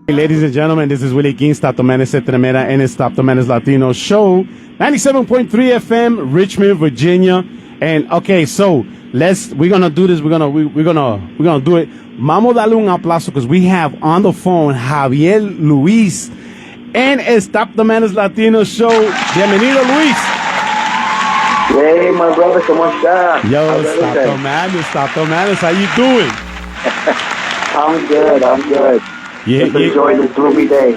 Ladies and gentlemen, this is Willie King, Stop the Menace Tremera, and it's Stop the Menace Latino Show, 97.3 FM, Richmond, Virginia. And okay, so we're gonna do this. We're gonna do it. Vamos a darle un aplauso because we have on the phone Javier Luis and Stop the Menace Latino Show. Bienvenido, Luis. Hey, my brother, ¿cómo está? Yo, Stop the Menace. How you doing? I'm good. Yeah. Enjoy this gloomy day.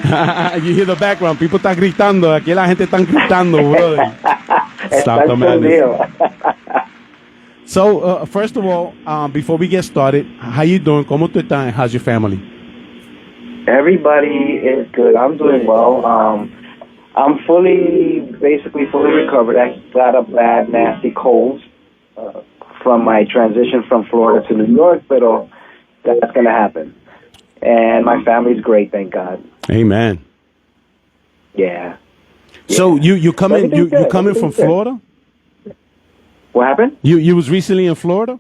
You hear the background. People están gritando. Aquí la gente está gritando, brother. Stop the Menace. So, first of all, before we get started, how you doing? ¿Cómo tú estás? How's your family? Everybody is good. I'm doing well. I'm basically fully recovered. I got a bad, nasty cold from my transition from Florida to New York, but that's going to happen. And my family's great, thank God. Amen. Yeah. So you coming from Florida? What happened? You was recently in Florida?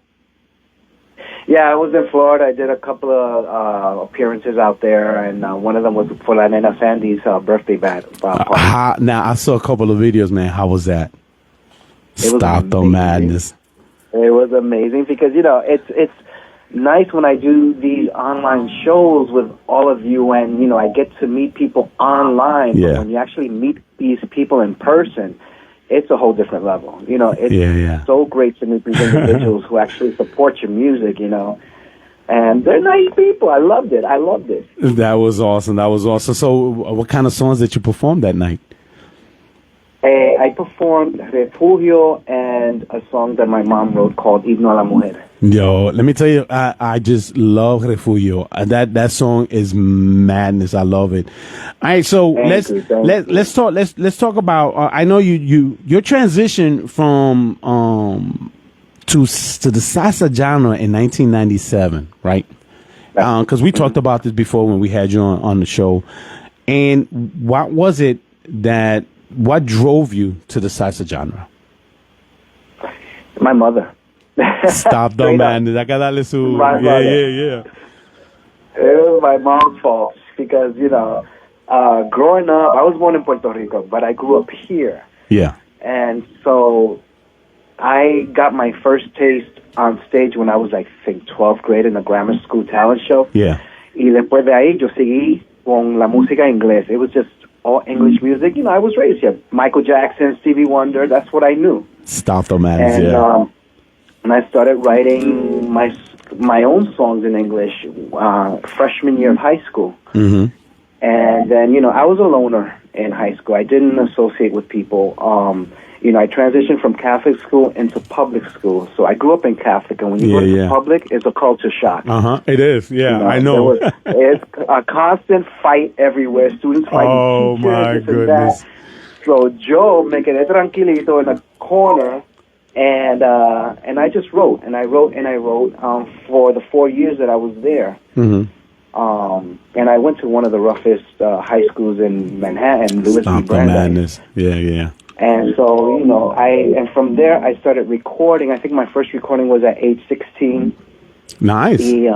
Yeah, I was in Florida. I did a couple of appearances out there, and one of them was for La Nena Sandy's birthday party. Now, I saw a couple of videos, man. How was that? Stop the madness. It was amazing because, it's nice when I do these online shows with all of you, and, I get to meet people online. Yeah. But when you actually meet these people in person, it's a whole different level. It's so great to meet these individuals who actually support your music, and they're nice people. I loved it. That was awesome. So what kind of songs did you perform that night? I performed Refugio and a song that my mom wrote called Himno a la Mujer. Yo, let me tell you, I just love Refugio. That song is madness. I love it. All right, so let's talk about. I know your transition from to the salsa genre in 1997, right? Because we talked about this before when we had you on the show. And what was it what drove you to the salsa genre? My mother. Stop the madness. I gotta darle su. Yeah. It was my mom's fault because, growing up, I was born in Puerto Rico, but I grew up here. Yeah. And so I got my first taste on stage when I was, I think, 12th grade in a grammar school talent show. Yeah. Y después de ahí, yo seguí con la música inglés. It was just all English music. I was raised here. Michael Jackson, Stevie Wonder, that's what I knew. Stop the madness, and I started writing my own songs in English freshman year of high school. Mm-hmm. And then, I was a loner in high school. I didn't associate with people. I transitioned from Catholic school into public school. So I grew up in Catholic, and when you go to public, it's a culture shock. It is, I know. It's a constant fight everywhere. Students fighting teachers, my goodness. So Joe me quedé tranquilito in a corner, and I just wrote, and I wrote for the 4 years that I was there. Mm-hmm. And I went to one of the roughest high schools in Manhattan, Lewis Stop B. Brandeis. the madness. Yeah. And so, and from there I started recording. I think my first recording was at age 16. Nice. It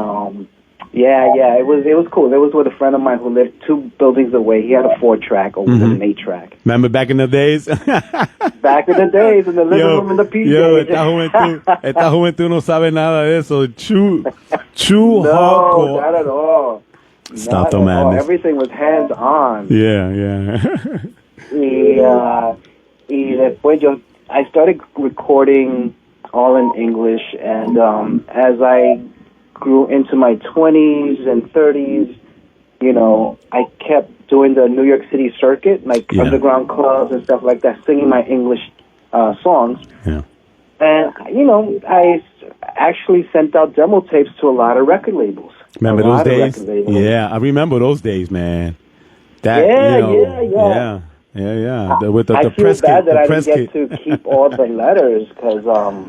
was cool. It was with a friend of mine who lived 2 buildings away. He had a 4-track over an 8-track. Remember back in the days? Back in the days, in the living room in the PJ. Esta juventud no sabe nada de eso. True No, hardcore. not at all. Stop the madness. Everything was hands-on. Yeah. Y después I started recording all in English, and as I grew into my 20s and 30s, I kept doing the New York City circuit, like underground clubs and stuff like that, singing my English songs. Yeah. And, I actually sent out demo tapes to a lot of record labels. Remember those days? Yeah, I remember those days, man. Yeah. With the I feel press bad kit, that I didn't get to keep all the letters because, I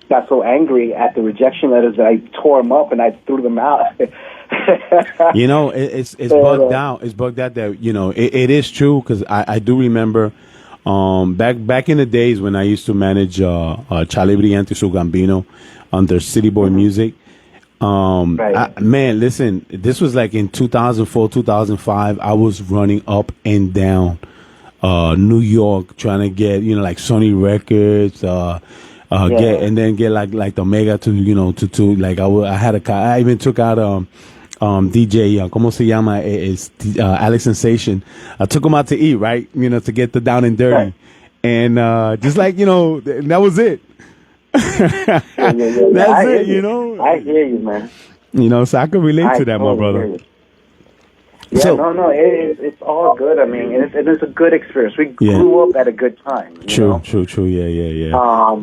got so angry at the rejection letters that I tore them up and I threw them out. It's bugged out. It's bugged out that it is true because I do remember back in the days when I used to manage Charlie Brillante Su Gambino under City Boy Music. Right. Man, listen, this was like in 2004, 2005. I was running up and down New York trying to get, like Sony Records, get and then get like the Omega to like I had a car. I even took out DJ, ¿cómo se llama? Alex Sensation. I took him out to eat, right? To get the down and dirty. Right. And just like, that was it. Yeah. That's it, I hear you, man. So I can relate to that, my brother. Yeah, So, no, it's all good. I mean, it's a good experience. We grew up at a good time. True. Yeah.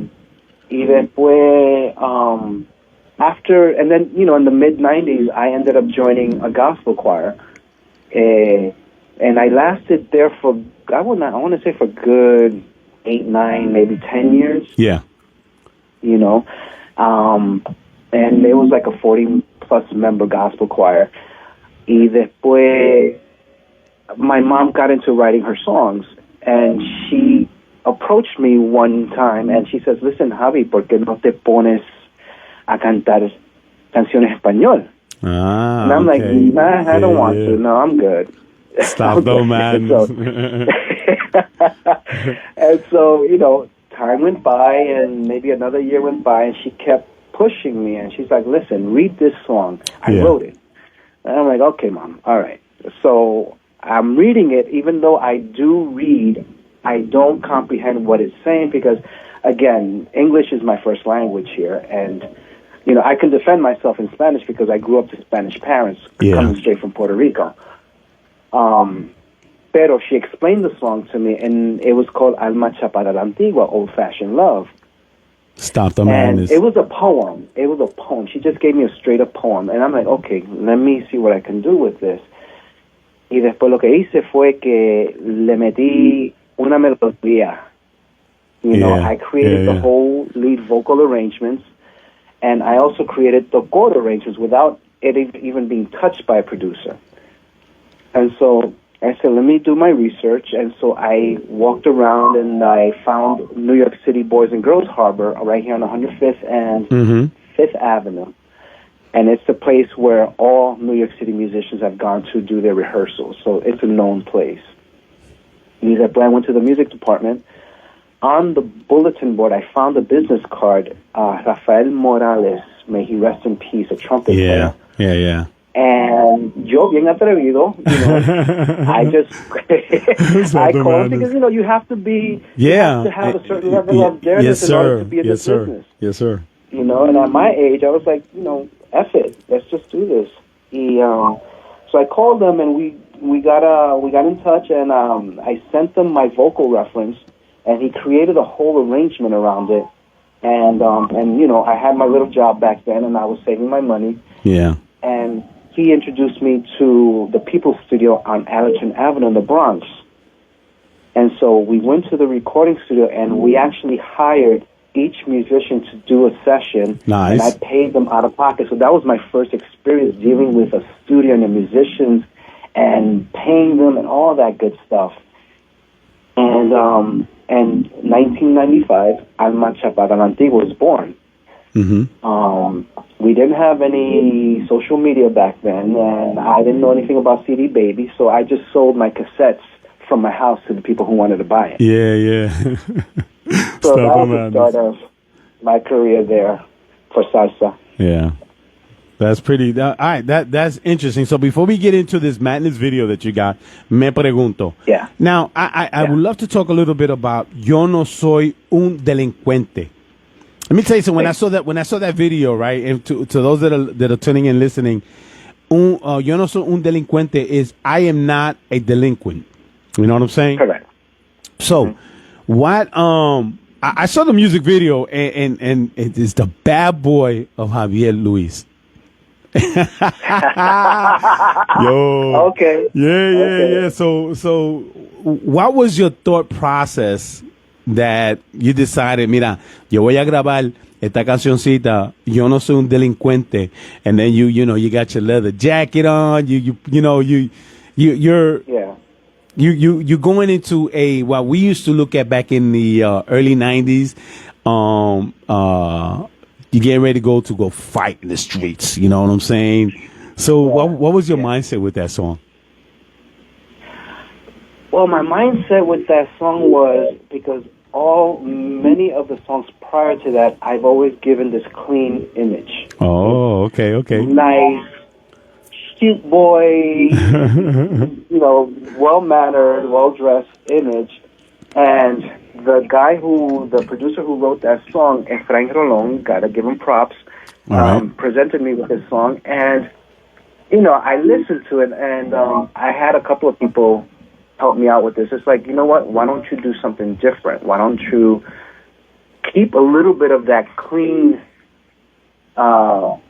Y después, after, and then, in the mid-90s, I ended up joining a gospel choir. And I lasted there for, I want to say for good 8, 9, maybe 10 years. Yeah. And it was like a 40-plus member gospel choir. Y después, my mom got into writing her songs, and she approached me one time, and she says, listen, Javi, ¿por qué no te pones a cantar canciones español? And I'm like, nah, I don't want to. No, I'm good. Stop though, man. And so, time went by, and maybe another year went by, and she kept pushing me, and she's like, listen, read this song. I wrote it. And I'm like, okay, Mom, all right. So I'm reading it. Even though I do read, I don't comprehend what it's saying because, again, English is my first language here, and I can defend myself in Spanish because I grew up to Spanish parents coming straight from Puerto Rico. Pero she explained the song to me, and it was called Alma Chapada la Antigua, Old-Fashioned Love. Stop the madness. And it was a poem. She just gave me a straight-up poem. And I'm like, okay, let me see what I can do with this. Y después lo que hice fue que le metí una melodía. I created the whole lead vocal arrangements, and I also created the chord arrangements without it even being touched by a producer. And so I said, let me do my research. And so I walked around and I found New York City Boys and Girls Harbor right here on 105th and 5th Avenue. And it's the place where all New York City musicians have gone to do their rehearsals. So it's a known place. And I went to the music department. On the bulletin board, I found a business card. Rafael Morales, may he rest in peace, a trumpet player. Yeah. And yo, bien atrevido, I just, I called because, you have to be, you have to have a certain level of dareness in order to be in this business. Yes, sir. And at my age, I was like, F it, let's just do this. So I called them, and we got in touch, and I sent them my vocal reference, and he created a whole arrangement around it. And I had my little job back then, and I was saving my money. Yeah. And he introduced me to the People's Studio on Allerton Avenue in the Bronx. And so we went to the recording studio, and we actually hired each musician to do a session. Nice. And I paid them out of pocket. So that was my first experience dealing with a studio and the musicians and paying them and all that good stuff. And 1995, Alma Chapada la Antigua was born. We didn't have any social media back then, and I didn't know anything about CD Baby, so I just sold my cassettes from my house to the people who wanted to buy it. Yeah. So that was the start of my career there for salsa. Yeah. That's pretty. All right, that's interesting. So before we get into this madness video that you got, me pregunto. Yeah. Now, I would love to talk a little bit about Yo no soy un delincuente. Let me tell you something. When I saw that video, right, and to those that are tuning in, listening, Yo no soy un delincuente is I am not a delinquent. You know what I'm saying? Correct. So, what? I saw the music video, and it is the bad boy of Javier Luis. Yo. Okay. Yeah. So, what was your thought process that you decided, mira, yo voy a grabar esta cancioncita, Yo no soy un delincuente, and then you got your leather jacket on, you're going into what we used to look at back in the early 90s, you get ready to go fight in the streets. You know what I'm saying? So what was your mindset with that song? Well, my mindset with that song was because many of the songs prior to that, I've always given this clean image. Oh, okay. Nice, cute boy, well-mannered, well-dressed image. And the producer who wrote that song, Efrain Rolón, gotta give him props, presented me with this song. And, I listened to it, and I had a couple of people help me out with this. It's like, you know what? Why don't you do something different? Why don't you keep a little bit of that clean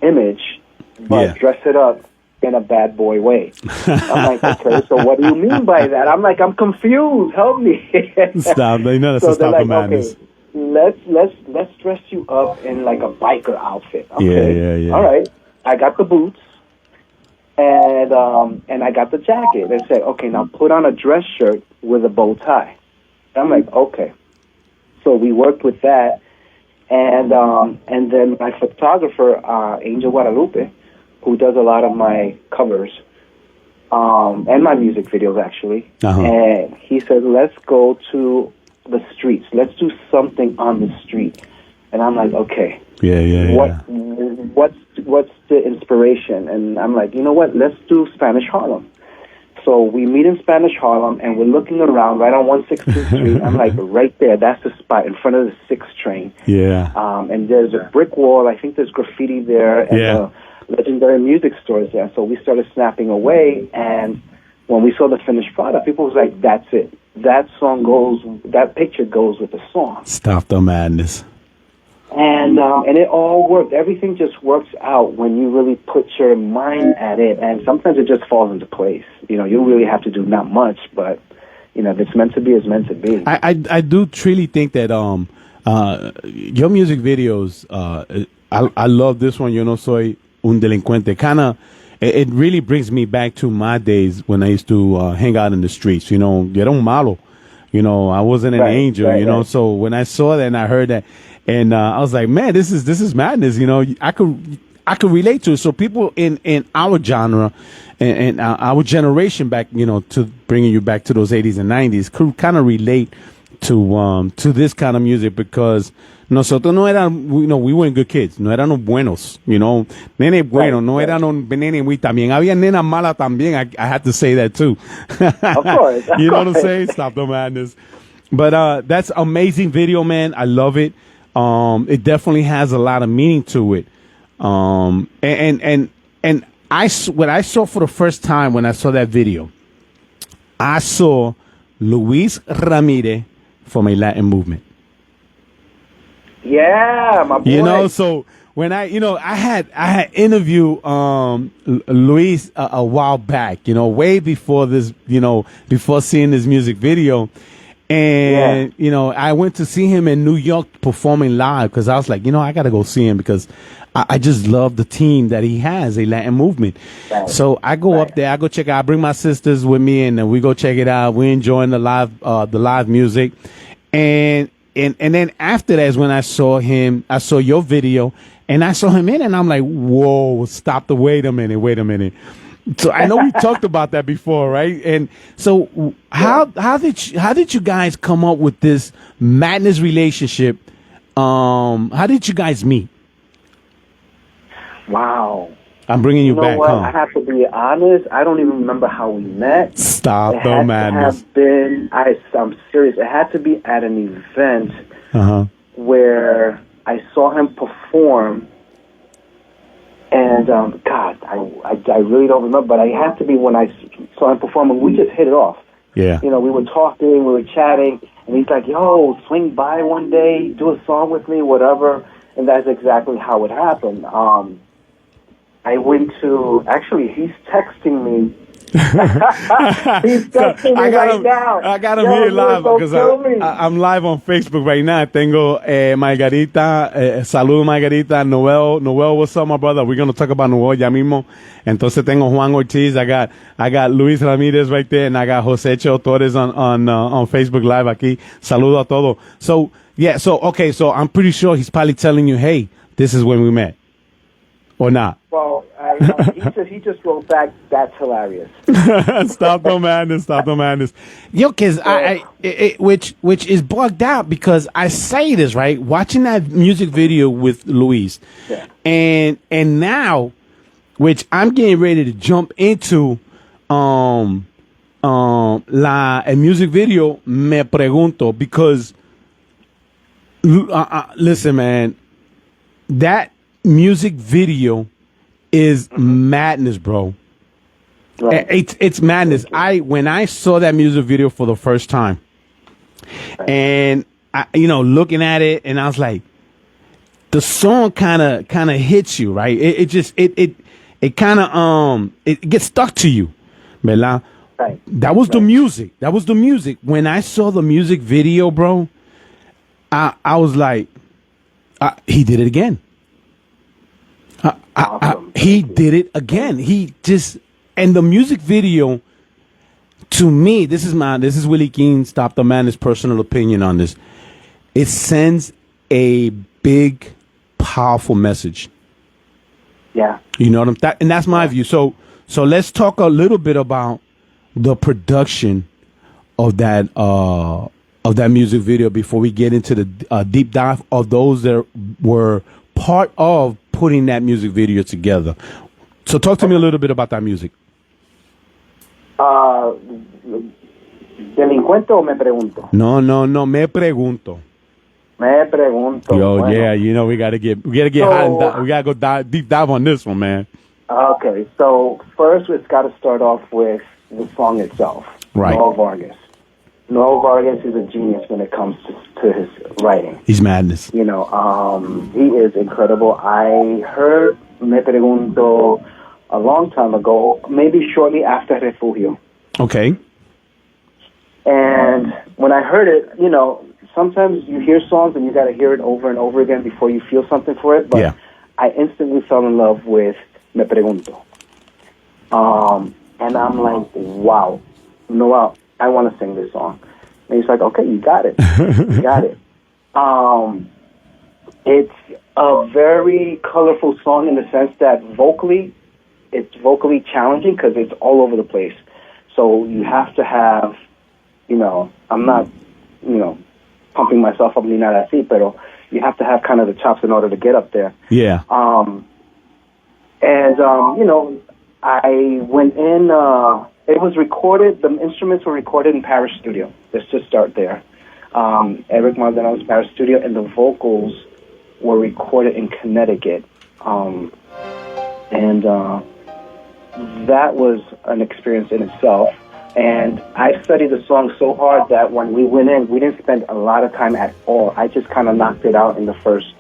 image, but dress it up in a bad boy way? I'm like, okay, so what do you mean by that? I'm like, I'm confused. Help me. Stop. That's so a stop like, madness. Okay, let's dress you up in like a biker outfit. Okay? Yeah. All right. I got the boots. And I got the jacket. They said, okay, now put on a dress shirt with a bow tie. I'm like, okay. So we worked with that, and then my photographer, Angel Guadalupe, who does a lot of my covers, and my music videos actually. And he said, let's go to the streets. Let's do something on the street. And I'm like, okay. Yeah. What's the inspiration? And I'm like, you know what? Let's do Spanish Harlem. So we meet in Spanish Harlem, and we're looking around right on 116th Street. I'm like, right there, that's the spot in front of the 6th train. Yeah. And there's a brick wall. I think there's graffiti there, and the legendary music store is there. So we started snapping away, and when we saw the finished product, people was like, that's it. That picture goes with the song. Stop the madness. And it all worked. Everything just works out when you really put your mind at it, and sometimes it just falls into place. You really have to do not much, but if it's meant to be, it's meant to be. I do truly think that your music videos. I love this one. Yo no soy un delincuente. It really brings me back to my days when I used to hang out in the streets. Yo era un malo. I wasn't an angel. Right. So when I saw that and I heard that. And I was like, man, this is madness. I could relate to it. So people in our genre and our generation back, to bringing you back to those 80s and 90s, could kind of relate to this kind of music because nosotros no eran, we weren't good kids. No éramos buenos, nene bueno, no eran nene muy también. Había nena mala también. I had to say that too. Of course. You know what I'm saying? Stop the madness. But that's amazing video, man. I love it. It definitely has a lot of meaning to it. And what I saw for the first time when I saw that video, I saw Luis Ramirez from a Latin movement. Yeah, my boy. So when I had interviewed Luis a while back, way before this, before seeing this music video. And, I went to see him in New York performing live because I was like, I got to go see him because I just love the team that he has, a Latin movement. Right. So I go up there, I go check it out. I bring my sisters with me and then we go check it out. We're enjoying the live music. And then after that is when I saw your video and I saw him in and I'm like, whoa, wait a minute. So I know we talked about that before, right? And so how did you guys come up with this madness relationship? How did you guys meet? Wow. I'm bringing you back. What? I have to be honest. I don't even remember how we met. Stop the madness. I'm serious. It had to be at an event where I saw him perform. And, God, I really don't remember, but it had to be when I saw him perform, and we just hit it off. Yeah. We were talking, we were chatting, and he's like, yo, swing by one day, do a song with me, whatever. And that's exactly how it happened. I went to, actually, he's texting me. He's texting me right now. I got him here live because I'm live on Facebook right now. Tengo Margarita, saludo Margarita, Noel, what's up, my brother? We're going to talk about Noel ya mismo. Entonces tengo Juan Ortiz, I got Luis Ramirez right there, and I got Jose Cho Torres on Facebook Live aquí. Saludo a todo. So, yeah, so I'm pretty sure he's probably telling you, hey, this is when we met, or not? Well, he just wrote back, that's hilarious. Stop the madness. Yo, cause which is bugged out because I say this, right? Watching that music video with Luis, yeah. and now, which I'm getting ready to jump into, el music video, Me Pregunto, because, listen, man, that music video is madness, bro. Right. It's madness. When I saw that music video for the first time, and I, looking at it, and I was like, the song kind of hits you, right? It kind of it gets stuck to you, ¿verdad? Right. That was the music. When I saw the music video, bro, I was like, he did it again. Awesome. He did it again. And the music video, to me, this is Willie King, Stop the Madness' personal opinion on this. It sends a big, powerful message. Yeah. You know what and that's my view. So let's talk a little bit about the production of that music video before we get into the deep dive of those that were part of putting that music video together. So talk to me a little bit about that music. ¿Delincuente o me pregunto? No, me pregunto. Me pregunto. Yo, bueno. Yeah, we gotta get hot and we gotta go deep dive on this one, man. Okay, so first it's got to start off with the song itself. Right. Noel Vargas. Noel Vargas is a genius when it comes to his writing. He's madness. He is incredible. I heard Me Pregunto a long time ago, maybe shortly after Refugio. Okay. And when I heard it, sometimes you hear songs and you got to hear it over and over again before you feel something for it. But I instantly fell in love with Me Pregunto. And I'm like, wow, Noel, I want to sing this song. And he's like, okay, you got it. You got it. It's a very colorful song in the sense that it's vocally challenging because it's all over the place. So you have to have, I'm not, pumping myself up ni nada así, pero you have to have kind of the chops in order to get up there. Yeah. I went in, it was recorded, the instruments were recorded in Paris studio. Let's just start there. Eric Maldonado's Paris studio, and the vocals were recorded in Connecticut. That was an experience in itself. And I studied the song so hard that when we went in, we didn't spend a lot of time at all. I just kind of knocked it out in the first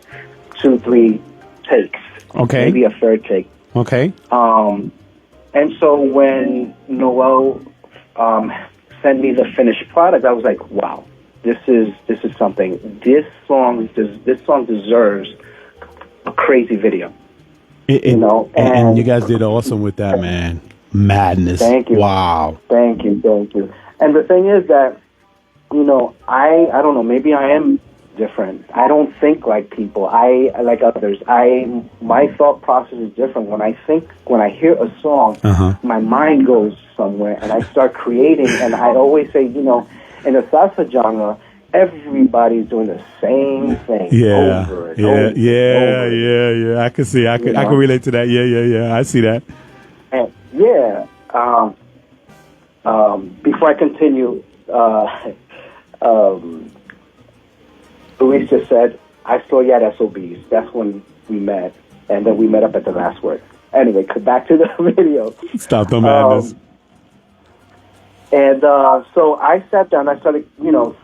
2-3 takes. Okay. Maybe a third take. Okay. And so when Noel sent me the finished product, I was like, wow, this is something. This song deserves a crazy video. And you guys did awesome with that, man. Madness. Thank you. Wow. Thank you. And the thing is that, I don't know, maybe I am different. I don't think like people. I like others. My thought process is different. When I hear a song, my mind goes somewhere and I start creating. And I always say, in the salsa genre, everybody's doing the same thing over and over. Yeah. I can see. I can relate to that. Yeah. I see that. And before I continue, Luis just said, I saw you at SOBs. That's when we met. And then we met up at the last word. Anyway, back to the video. Stop the madness. So I sat down, I started,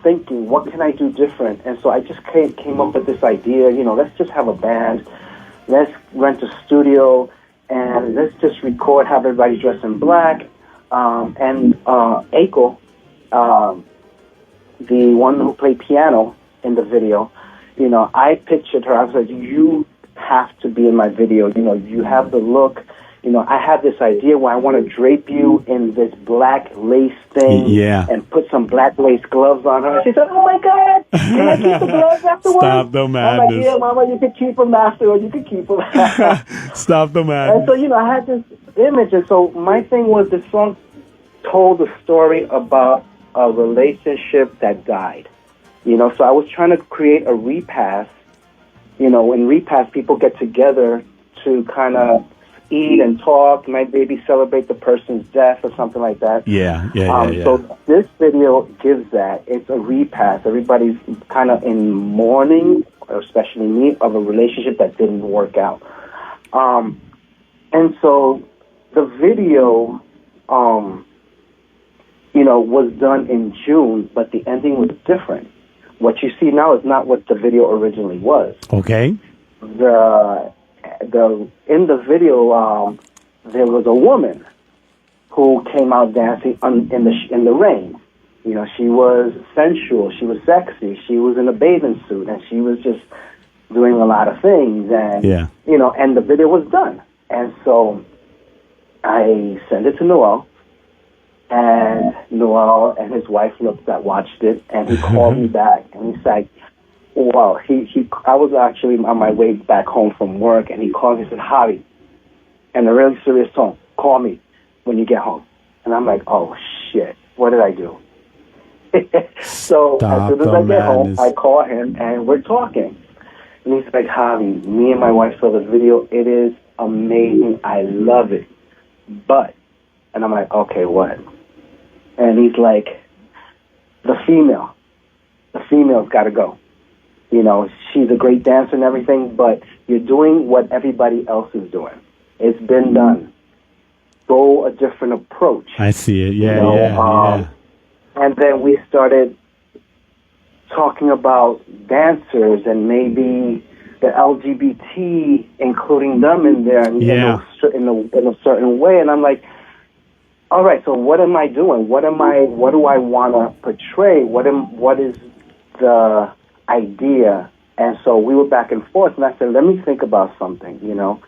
thinking, what can I do different? And so I just came up with this idea, let's just have a band. Let's rent a studio. And let's just record, have everybody dressed in black. Aiko, the one who played piano in the video, I pictured her. I was like, you have to be in my video. You have the look. I have this idea where I want to drape you in this black lace thing and put some black lace gloves on her. She said, oh, my God, Can I keep the gloves afterwards? Stop the madness. I'm like, yeah, Mama, you can keep them afterwards. You can keep them. Stop the madness. And so, you know, I had this image. And so my thing was this song told a story about a relationship that died. You know, so I was trying to create a repast. You know, in repast, people get together to kind of eat and talk, maybe celebrate the person's death or something like that. Yeah. So this video gives that. It's a repast. Everybody's kind of in mourning, especially me, of a relationship that didn't work out. And so the video, you know, was done in June, but the ending was different. What you see now is not what the video originally was. Okay. In the video, there was a woman who came out dancing in the rain. You know, she was sensual, she was sexy, she was in a bathing suit, and she was just doing a lot of things. And you know, and the video was done. And so I sent it to Noel, and Noel and his wife watched it, and he called me back, and he's like, well, I was actually on my way back home from work, and he called me and said, Javi, in a really serious tone, call me when you get home. And I'm like, oh, shit, what did I do? So as soon as I get home, I call him, and we're talking. And he's like, Javi, me and my wife saw the video. It is amazing. I love it. But, and I'm like, okay, what? And he's like, the female's got to go. You know, she's a great dancer and everything, but you're doing what everybody else is doing. It's been done. Go a different approach. I see it. Yeah, you know? And then we started talking about dancers and maybe the LGBT, including them in there in a certain way. And I'm like, all right, so what am I doing? What do I want to portray? What is the idea? And so we were back and forth, and I said, let me think about something, you know.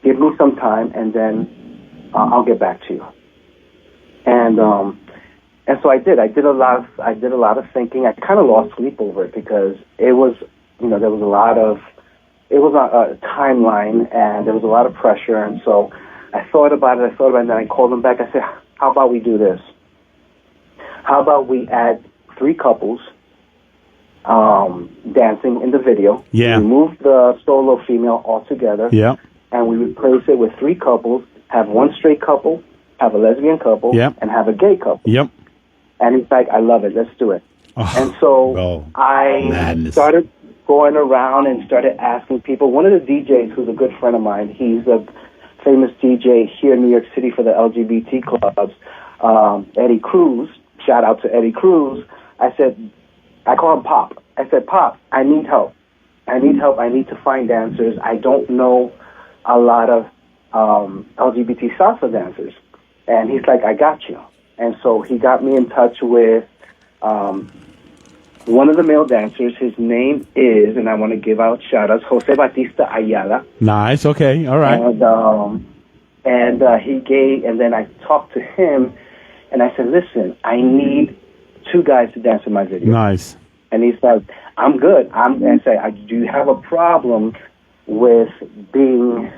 Give me some time, and then I'll get back to you. And so I did. I did a lot of thinking. I kind of lost sleep over it because it was, you know, there was it was a timeline, and there was a lot of pressure. And so I thought about it, and then I called them back. I said, how about we do this? How about we add 3 couples dancing in the video? Yeah. Remove the solo female altogether. Yeah. And we replace it with 3 couples, have 1 straight couple, have a lesbian couple, and have a gay couple. Yep. And he's like, I love it, let's do it. Oh, and so I started going around and started asking people. One of the DJs, who's a good friend of mine, he's a famous DJ here in New York City for the LGBT clubs, Eddie Cruz. Shout out to Eddie Cruz. I call him Pop. I said, Pop, I need help. I need to find dancers. I don't know a lot of LGBT salsa dancers. And he's like, I got you. And so he got me in touch with one of the male dancers. His name is, and I want to give out shout-outs, Jose Batista Ayala. Nice, okay, all right. And then I talked to him, and I said, listen, I need 2 guys to dance in my video. Nice. And he's like, I'm good. And say, do you have a problem with being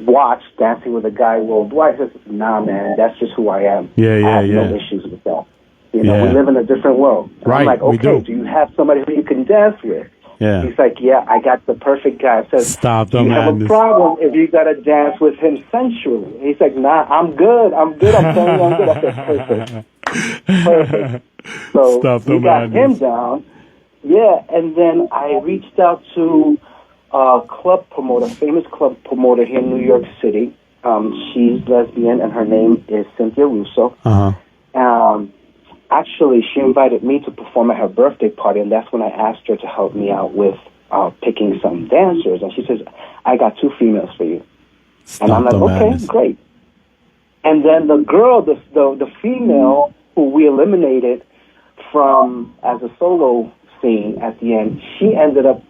watched dancing with a guy worldwide? He says, nah, man, that's just who I am. I have no issues with that. You know, we live in a different world. And I'm like, okay, do you have somebody who you can dance with? Yeah. He's like, yeah, I got the perfect guy. I said, stop the you madness. have a problem if you got to dance with him sensually. He's like, nah, I'm good. I'm telling you, I'm good. I said, perfect. So we got him down. Yeah, and then I reached out to a club promoter, famous club promoter here in New York City. She's lesbian, and her name is Cynthia Russo. Actually, she invited me to perform at her birthday party, and that's when I asked her to help me out with picking some dancers. And she says, I got 2 females for you. And I'm like, okay, great. And then the girl, the female who we eliminated from as a solo scene at the end, she ended up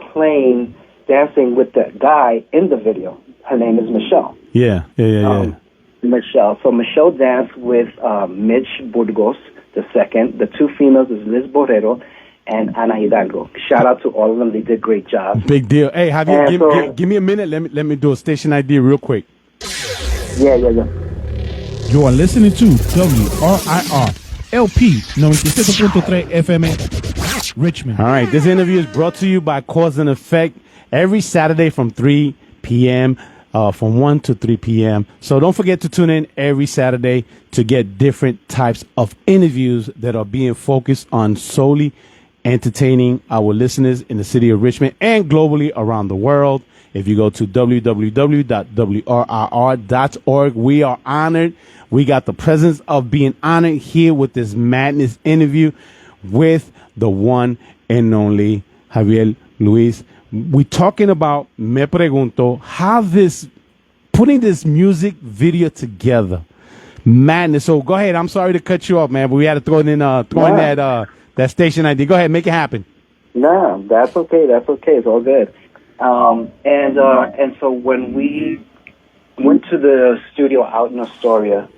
dancing with the guy in the video. Her name is Michelle. Yeah. Michelle. So Michelle danced with Mitch Burgos, the second. The two females is Liz Borrero and Ana Hidalgo. Shout out to all of them. They did great job. Big deal. Hey, Javier, give me a minute. Let me do a station ID real quick. Yeah. You are listening to WRIR LP 97.3 FM Richmond. All right, this interview is brought to you by Cause and Effect every Saturday from 3 p.m. From 1 to 3 p.m. So don't forget to tune in every Saturday to get different types of interviews that are being focused on solely entertaining our listeners in the city of Richmond and globally around the world. If you go to www.wrr.org, we are honored. We got the presence of being honored here with this madness interview with the one and only Javier Luis. We're talking about Me Pregunto, how putting this music video together. Madness. So go ahead. I'm sorry to cut you off, man, but we had to throw in that station ID. Go ahead, make it happen. No, that's okay. It's all good. And so when we went to the studio out in Astoria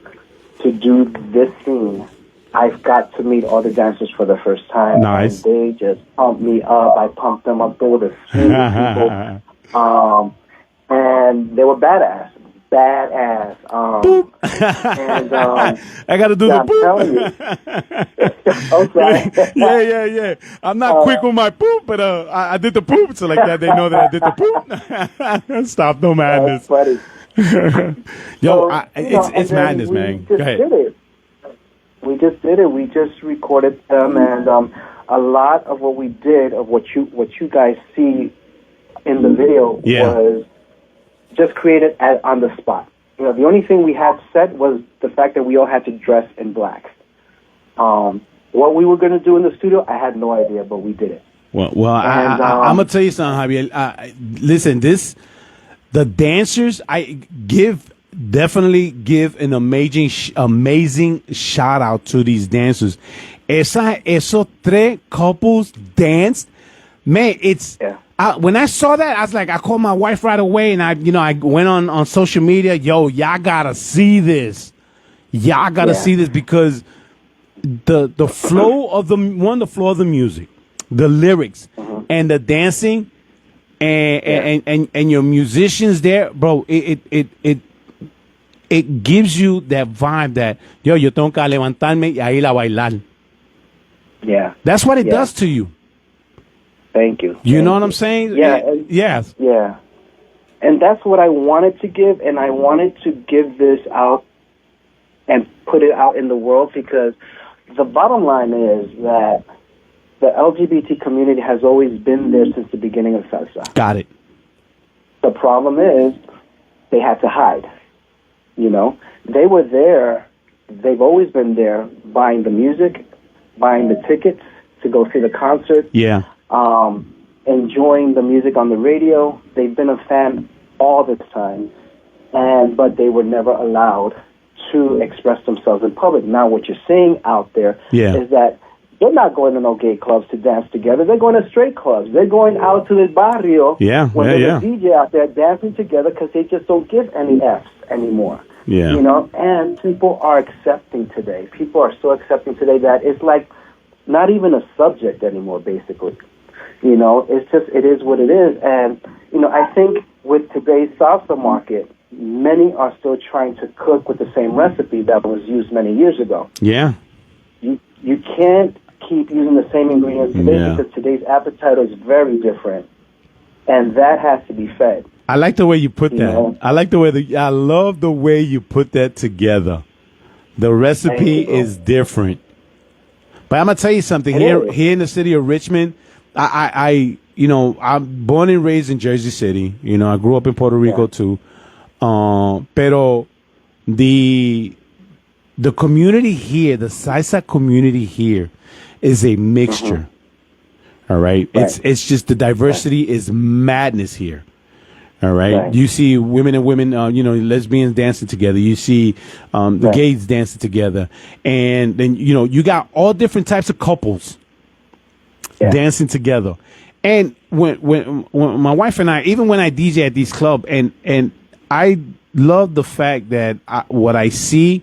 to do this scene, I got to meet all the dancers for the first time. Nice. And they just pumped me up. I pumped them up. They were the sweetest people. And they were badass. And I got to do the boop. I'm sorry. Yeah. I'm not quick with my poop, but I did the poop, so like that they know that I did the poop. Stop the madness. That's funny. Yo, it's madness, man. Go ahead. We just did it. We just recorded them, and a lot of what we did, of what you guys see in the video, was just created on the spot. You know, the only thing we had set was the fact that we all had to dress in black. What we were going to do in the studio, I had no idea, but we did it. Well, I'm gonna tell you something, Javier. Listen, the dancers, definitely give an amazing shout out to these dancers. Esos tres couples danced. Man, when I saw that, I was like, I called my wife right away, and I went on social media. Yo, y'all gotta see this. Y'all gotta see this, because the flow of the music, the lyrics, and the dancing, and your musicians there, bro. It gives you that vibe that yo tengo que levantarme y a ir a bailar. Yeah, that's what it does to you. Thank you. You know what I'm saying? Yes. Yeah. And that's what I wanted to give, and I wanted to give this out and put it out in the world, because the bottom line is that the LGBT community has always been there since the beginning of salsa. Got it. The problem is they had to hide. You know, they were there. They've always been there, buying the music, buying the tickets to go see the concert. Yeah. Enjoying the music on the radio. They've been a fan all this time, but they were never allowed to express themselves in public. Now, what you're seeing out there is that they're not going to no gay clubs to dance together. They're going to straight clubs. They're going out to the barrio when there's a DJ out there dancing together, because they just don't give any Fs anymore. Yeah. You know, and people are accepting today. People are so accepting today that it's like not even a subject anymore, basically. You know, it is what it is. And, you know, I think with today's salsa market, many are still trying to cook with the same recipe that was used many years ago. Yeah. You can't keep using the same ingredients today, because today's appetite is very different. And that has to be fed. I like the way you put that. know? I love the way you put that together. The recipe is different. But I'm gonna tell you something. Here in the city of Richmond, I'm born and raised in Jersey City. You know, I grew up in Puerto Rico too. Pero the community here, the salsa community here, is a mixture. All right? It's just the diversity is madness here. All right. You see women and women, lesbians dancing together. You see the gays dancing together. And then, you got all different types of couples dancing together. And when my wife and I, even when I DJ at these clubs, and I love the fact that what I see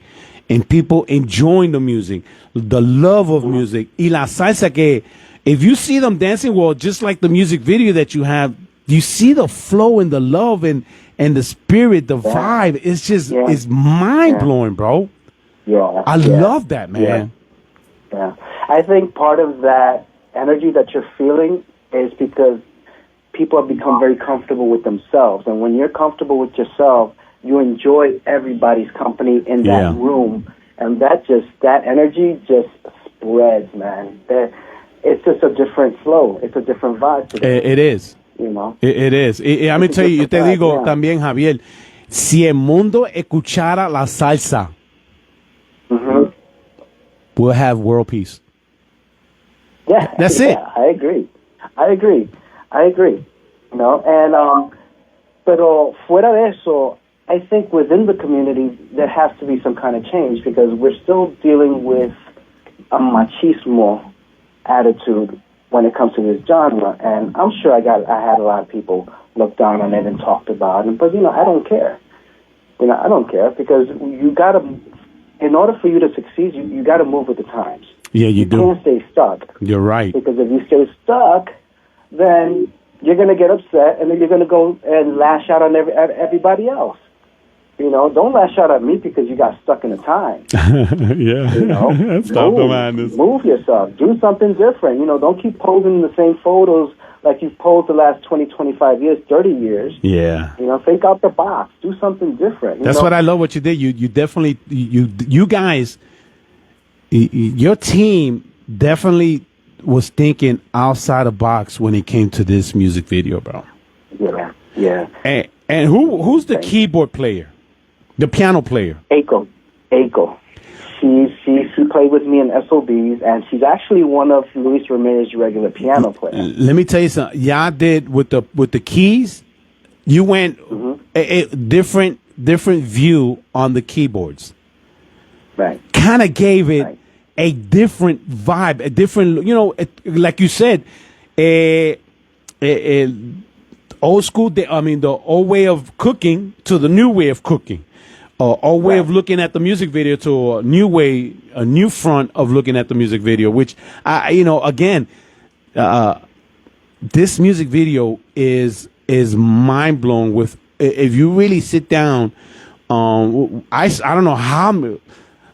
in people enjoying the music, the love of music, y la salsa que if you see them dancing, well, just like the music video that you have, you see the flow and the love and the spirit, the vibe. It's just it's mind blowing, bro. Yeah, I love that, man. Yeah, I think part of that energy that you're feeling is because people have become very comfortable with themselves, and when you're comfortable with yourself, you enjoy everybody's company in that room, and that energy just spreads, man. It's just a different flow. It's a different vibe today. It is. You know? It is. I'm going to tell you, yo te digo también, Javier, si el mundo escuchara la salsa, we'll have world peace. Yeah. That's it. I agree. You know, and, pero fuera de eso, I think within the community, there has to be some kind of change because we're still dealing with a machismo attitude when it comes to this genre, and I'm sure I had a lot of people look down on it and talked about it, but I don't care. I don't care because you gotta, in order for you to succeed, you gotta move with the times. Yeah, you do. You can't stay stuck. You're right. Because if you stay stuck, then you're gonna get upset, and then you're gonna go and lash out on everybody else. Don't lash out at me because you got stuck in a time. Stop the madness. Move yourself. Do something different. Don't keep posing the same photos like you've posed the last 20, 25 years, 30 years. Yeah. Think out the box. Do something different. That's what I love what you did. You definitely, you guys, your team definitely was thinking outside the box when it came to this music video, bro. Yeah. And who's the keyboard player? The piano player. Aiko. She played with me in SOBs, and she's actually one of Luis Ramirez's regular piano players. Let me tell you something. Y'all did with the keys. You went a different view on the keyboards. Right. Kind of gave it a different vibe, a different. Like you said, old school. The old way of cooking to the new way of cooking. Old way of looking at the music video to a new front of looking at the music video, which again, this music video is mind blowing. With if you really sit down, I don't know how,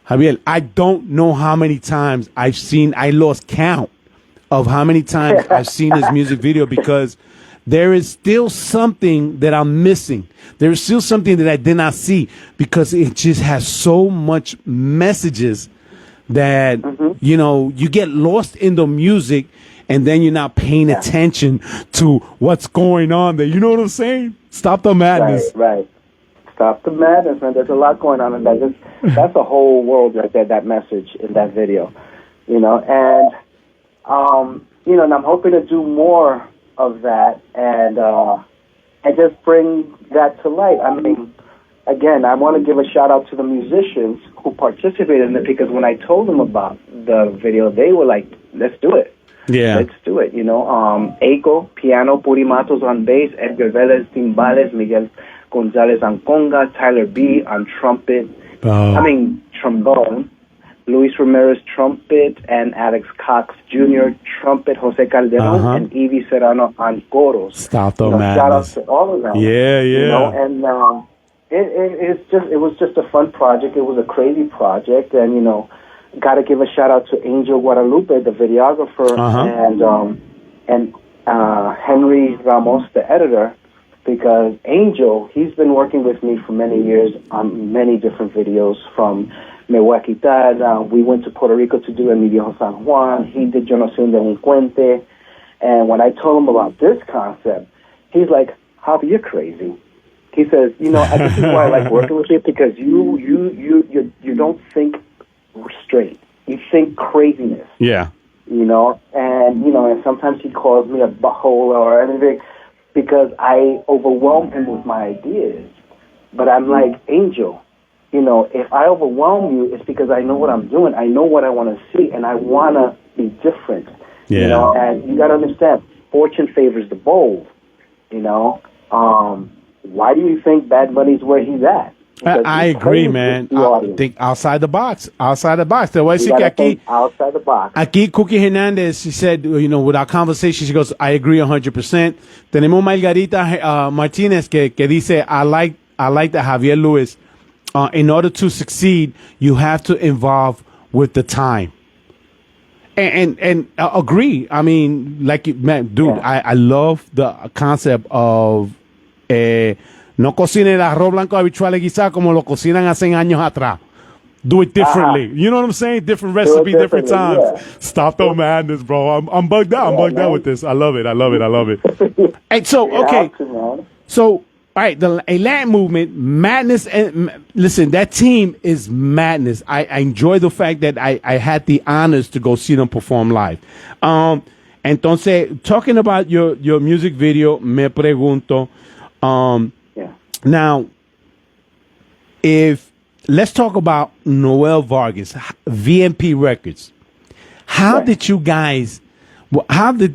Javier, I don't know how many times I lost count of how many times I've seen this music video because there is still something that I'm missing. There is still something that I did not see because it just has so much messages that, you get lost in the music and then you're not paying attention to what's going on there. You know what I'm saying? Stop the madness. Right. Stop the madness, man. There's a lot going on in that. That's a whole world right there, that message in that video. And I'm hoping to do more of that and just bring that to light. I mean, again, I want to give a shout out to the musicians who participated in it because when I told them about the video, they were like, "Let's do it." Yeah, let's do it. Eiko, piano, Puri Matos on bass, Edgar Vélez, timbales, Miguel Gonzalez on conga, Tyler B on trumpet. Trombone. Luis Ramirez trumpet and Alex Cox Jr. trumpet, Jose Calderon and Evie Serrano on coros. Stop the madness. Shout out to all of them. Yeah. And it was just a fun project. It was a crazy project, and got to give a shout out to Angel Guadalupe, the videographer, and Henry Ramos, the editor, because Angel, he's been working with me for many years on many different videos from Me Voy a Quitar. We went to Puerto Rico to do Mi Viejo San Juan. He did Yo No Soy Un Delincuente. And when I told him about this concept, he's like, Javi, you're crazy. He says, this is why I like working with you, because you don't think straight. You think craziness. Yeah. And sometimes he calls me a butthole or anything because I overwhelm him with my ideas. But I'm like, Angel, if I overwhelm you, it's because I know what I'm doing. I know what I want to see, and I want to be different. And you got to understand, fortune favors the bold, why do you think Bad Bunny's where he's at? I agree, man. I think outside the box. Outside the box. Te voy a decir que aquí, outside the box. Aquí, Cookie Hernandez, she said, with our conversation, she goes, I agree 100%. Tenemos Margarita Martinez que dice, I like that Javier Lewis. In order to succeed, you have to involve with the time. And agree. I mean, man, dude, I love the concept of no cocine el arroz blanco habichual guisado como lo cocinan hace años atrás. Do it differently. You know what I'm saying? Different recipe, different times. Yeah. Stop the madness, bro. I'm bugged out. I'm bugged out with this. I love it. And so, okay. So, all right, the Latin movement, madness, and listen, that team is madness. I enjoy the fact that I had the honors to go see them perform live. Entonces, talking about your music video, me pregunto, now, let's talk about Noel Vargas, VMP Records. How did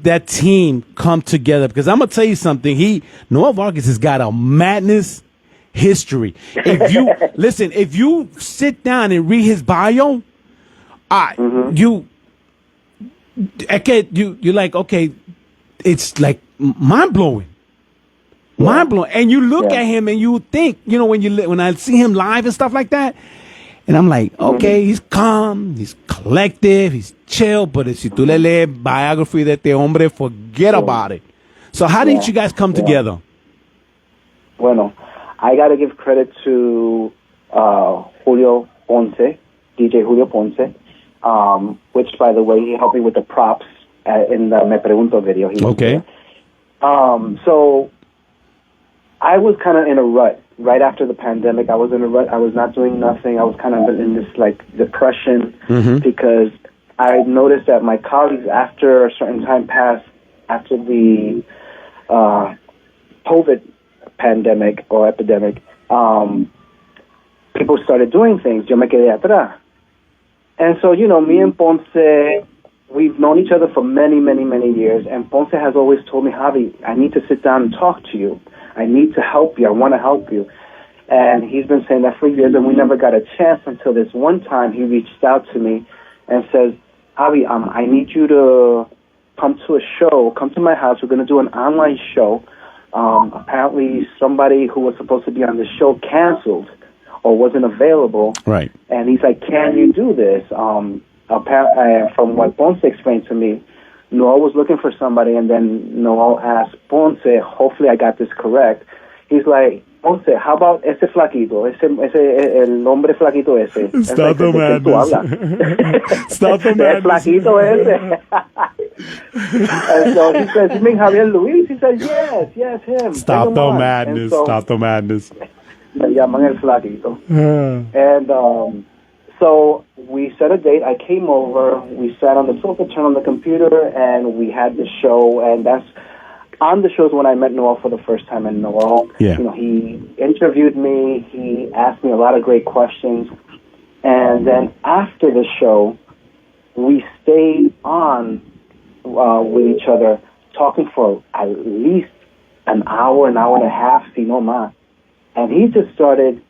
that team come together? Because I'm going to tell you something. Noel Vargas has got a madness history. If you sit down and read his bio, you're like, okay, it's like mind blowing. Mind blowing. And you look at him and you think, when I see him live and stuff like that, and I'm like, okay, he's calm, he's collective, he's chill, but si tú le lees biography de este hombre, forget about it. So how did you guys come together? Bueno, I got to give credit to Julio Ponce, DJ Julio Ponce, which, by the way, he helped me with the props in the Me Pregunto video. Okay. So I was kind of in a rut right after the pandemic. I was in a rut. I was not doing nothing. I was kind of in this depression because I noticed that my colleagues, after a certain time passed, after the COVID pandemic or epidemic, people started doing things. Yo me quedé atrás. And so, me and Ponce, we've known each other for many, many, many years. And Ponce has always told me, Javi, I need to sit down and talk to you. I need to help you. I want to help you. And he's been saying that for years, and we never got a chance until this one time he reached out to me and says, Javi, I need you to come to a show. Come to my house. We're going to do an online show. Apparently somebody who was supposed to be on the show canceled or wasn't available. Right. And he's like, can you do this? From what Ponce explained to me, Noel was looking for somebody, and then Noel asked Ponce, hopefully I got this correct. He's like, Ponce, how about ese flaquito, el hombre flaquito ese? Stop the madness. Stop the madness. El flaquito ese. And so he says, you mean Javier Luis? He says, yes, him. Stop the madness. Stop the madness. Me llaman el flaquito. And so we set a date. I came over. We sat on the sofa, turned on the computer, and we had the show. And that's on the shows when I met Noel for the first time. And Noel, he interviewed me. He asked me a lot of great questions. And then after the show, we stayed on with each other, talking for at least an hour and a half, si no más. And he just started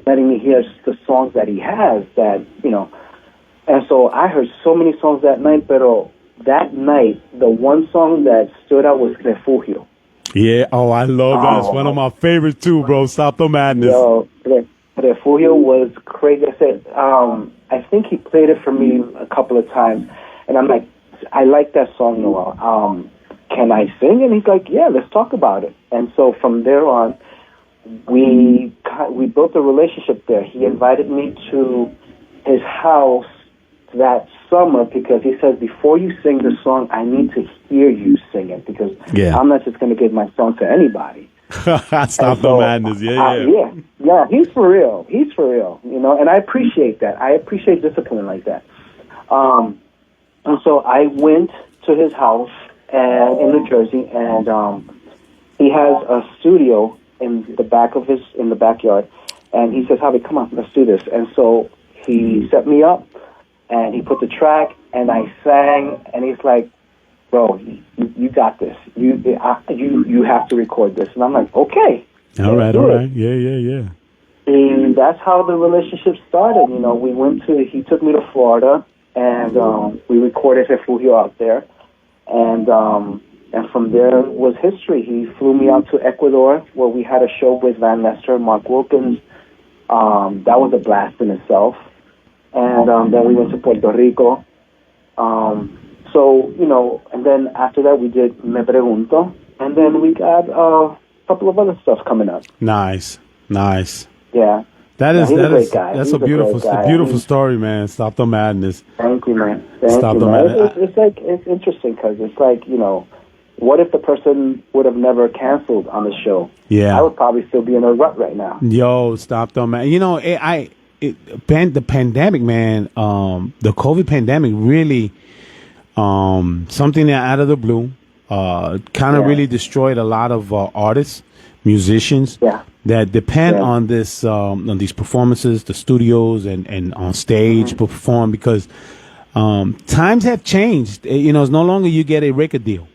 letting me hear the songs that he has and so I heard so many songs that night, pero that night, the one song that stood out was Refugio. Yeah, I love that. It's one of my favorites too, bro. Stop the madness. Yo, Refugio was crazy. I said, I think he played it for me a couple of times, and I'm like, I like that song, Noel. Can I sing? And he's like, yeah, let's talk about it. And so from there on, we built a relationship there. He invited me to his house that summer because he says, before you sing the song, I need to hear you sing it because I'm not just going to give my song to anybody. Stop the madness. Yeah, he's for real. And I appreciate that. I appreciate discipline like that. And so I went to his house in New Jersey, and he has a studio in the backyard, and he says, Javi, come on, let's do this. And so he set me up, and he put the track, and I sang, and he's like, bro, you got this. You have to record this. And I'm like, okay. All right. Yeah. And that's how the relationship started. You know, he took me to Florida, and we recorded Refugio out there. And from there was history. He flew me out to Ecuador, where we had a show with Van Nestor and Mark Wilkins. That was a blast in itself. And then we went to Puerto Rico. So, you know, and then after that we did Me Pregunto. And then we got a couple of other stuff coming up. Nice. Yeah. That's a beautiful story, man. Stop the madness. Thank you, man. It's interesting because it's like, you know, what if the person would have never canceled on the show? Yeah. I would probably still be in a rut right now. Yo, stop the man. You know, the pandemic, man, the COVID pandemic really, something that out of the blue, kind of really destroyed a lot of artists, musicians that depend on this, on these performances, the studios and on stage perform, because times have changed. You know, it's no longer you get a record deal.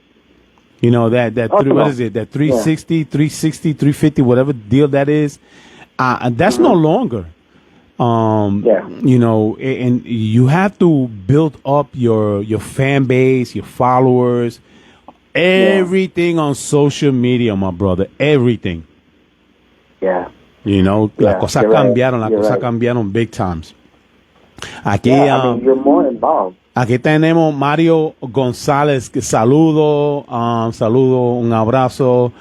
You know, what is it? That 360, 350, whatever deal that is. That's no longer. You know, and you have to build up your fan base, your followers, everything on social media, my brother, everything. Yeah. You know, las cosas cambiaron big times. Aquí, I mean, you're more involved. Aquí tenemos Mario González, que saludo, un abrazo.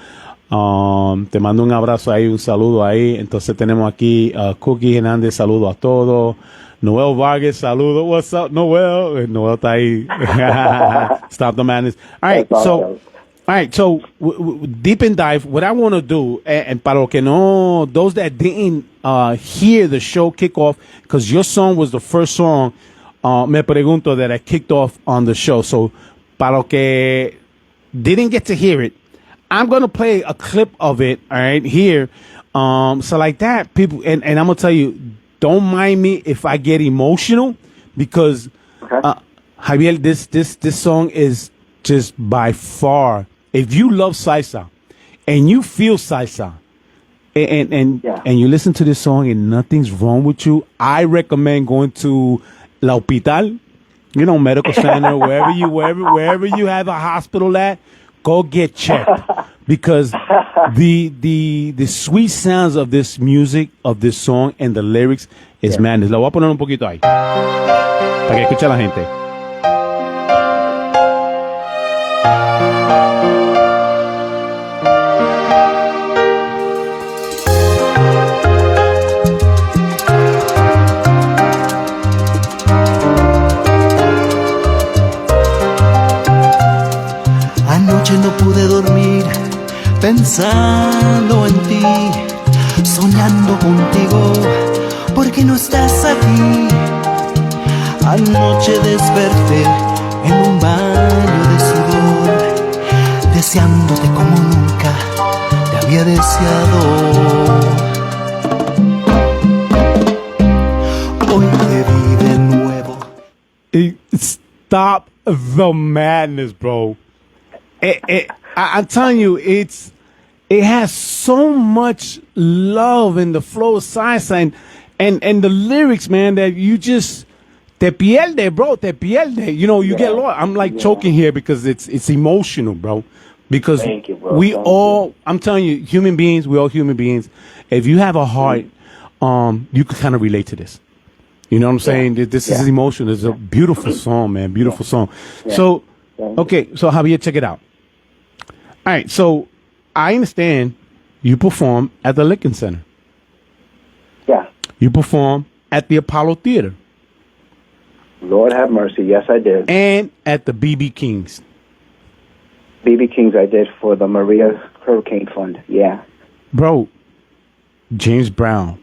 Te mando un abrazo ahí, un saludo ahí. Entonces tenemos aquí Cookie Hernández, saludo a todos. Noel Vargas, saludo. What's up, Noel? Noel está ahí. Stop the madness. All right, so deep and dive. What I want to do, and para lo que no, those that didn't hear the show kick off, because your song was the first song, Me Pregunto, that I kicked off on the show. So para lo que didn't get to hear it, I'm going to play a clip of it, all right, here. So like that, people, and I'm going to tell you, don't mind me if I get emotional, because Javier, this song is just by far, if you love salsa and you feel salsa and you listen to this song and nothing's wrong with you, I recommend going to La Hospital, you know, medical center, wherever you have a hospital at, go get checked, because the sweet sounds of this music, of this song, and the lyrics is madness. La voy a poner un poquito ahí para que escuche la gente. Anoche no pude dormir pensando en ti, soñando contigo, porque no estás aquí. Anoche desperté en un baño de sudor, deseándote como nunca te había deseado. Hoy te vi de nuevo. Stop the madness, bro. I'm telling you, it has so much love in the flow of salsa and the lyrics, man, that you just te pierde, bro, te pierde. You know, you get lost. I'm like choking here because it's emotional, bro. Because Thank you, bro. we all, I'm telling you, human beings, we're all human beings. If you have a heart, you can kind of relate to this. You know what I'm saying? This is emotional. It's a beautiful song, man. Beautiful song. So, okay, so Javier, check it out. All right, so I understand you perform at the Lincoln Center. Yeah. You perform at the Apollo Theater. Lord have mercy. Yes, I did. And at the BB King's. BB King's I did for the Maria Hurricane Fund. Yeah. Bro, James Brown,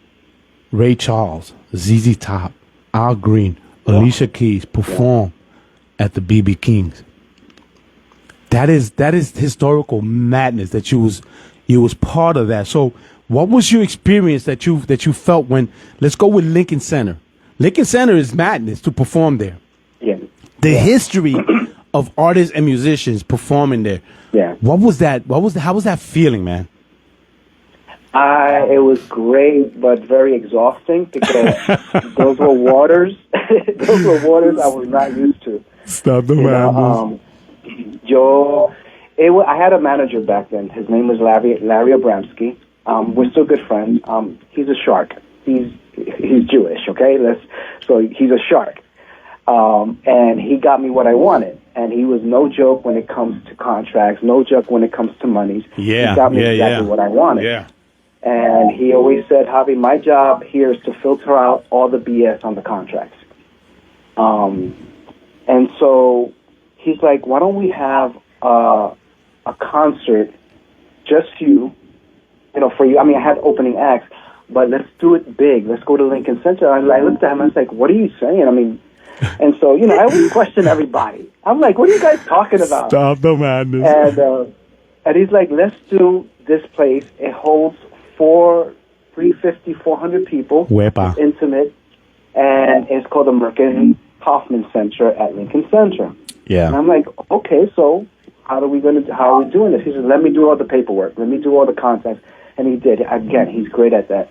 Ray Charles, ZZ Top, Al Green, Alicia Keys perform at the BB King's. That is historical madness that you was part of that. So what was your experience that you felt when, let's go with Lincoln Center. Lincoln Center is madness to perform there. Yeah. The history of artists and musicians performing there. Yeah. How was that feeling, man? It was great, but very exhausting because those were waters. Those were waters I was not used to. Stop the madness. I had a manager back then. His name was Larry Abramsky. We're still good friends. He's a shark. He's Jewish, okay? So he's a shark. And he got me what I wanted. And he was no joke when it comes to contracts, no joke when it comes to monies. Yeah, he got me exactly what I wanted. Yeah. And he always said, Javi, my job here is to filter out all the BS on the contracts. And so he's like, why don't we have a concert, just you know, for you. I mean, I had opening acts, but let's do it big. Let's go to Lincoln Center. And I looked at him, I was like, what are you saying? I mean, and so, you know, I always question everybody. I'm like, what are you guys talking about? Stop the madness. And he's like, let's do this place. It holds 400 people. Wepa. It's intimate. And it's called the Merkin Hoffman Center at Lincoln Center. Yeah. And I'm like, okay, so how are we doing this? He said, let me do all the paperwork. Let me do all the contacts. And he did. Again, he's great at that.